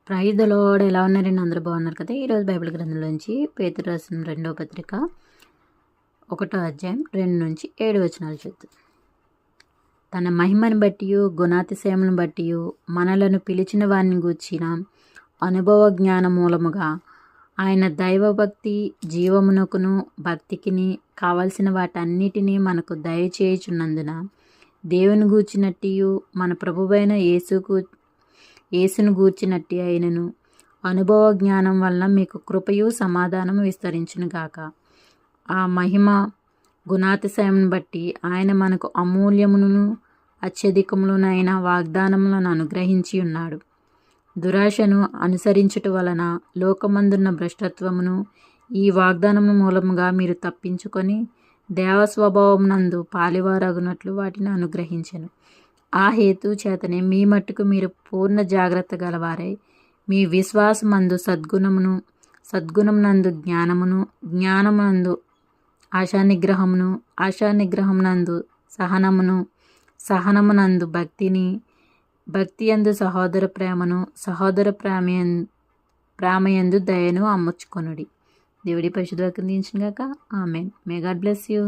Praise the lord. ఎలా ఉన్నారండి? అందరూ బాగున్నారు కదా? ఈరోజు బైబిల్ గ్రంథంలోంచి పేతురు రాసిన 2వ పత్రిక 1వ అధ్యాయం 2 నుంచి 7 వచనాలు చూద్దాం. తన మహిమను బట్టి గుణాతిశయములను బట్టి మనలను పిలిచిన వారిని గూర్చిన అనుభవ జ్ఞాన మూలముగా ఆయన దైవభక్తి జీవమునకును భక్తికిని కావలసిన వాటన్నిటినీ మనకు దయచేయుచున్నందున దేవుని గూర్చినట్టు మన ప్రభువైన యేసును గూర్చినట్టి అయినను అనుభవ జ్ఞానం వలన మీకు కృపయు సమాధానము విస్తరించునుగాక. ఆ మహిమ గుణాతిశయం బట్టి ఆయన మనకు అమూల్యమును అత్యధికములనైన వాగ్దానములను అనుగ్రహించి ఉన్నాడు. దురాశను అనుసరించుట వలన లోకమందున్న భ్రష్టత్వమును ఈ వాగ్దానము మూలముగా మీరు తప్పించుకొని దేవస్వభావం నందు పాలివారగునట్లు వాటిని అనుగ్రహించెను. ఆ హేతు చేతనే మీ మట్టుకు మీరు పూర్ణ జాగ్రత్త గలవారై మీ విశ్వాసమందు సద్గుణమునందు జ్ఞానమును, జ్ఞానమునందు ఆశానిగ్రహమును, ఆశానిగ్రహమునందు సహనమును, సహనమునందు భక్తిని, భక్తియందు సహోదర ప్రేమను, సహోదర ప్రేమయందు దయను అమర్చుకొనుడి. దేవుడి పరిశుద్ధ వాక్యం దీవించును గాక. Amen. May God bless you.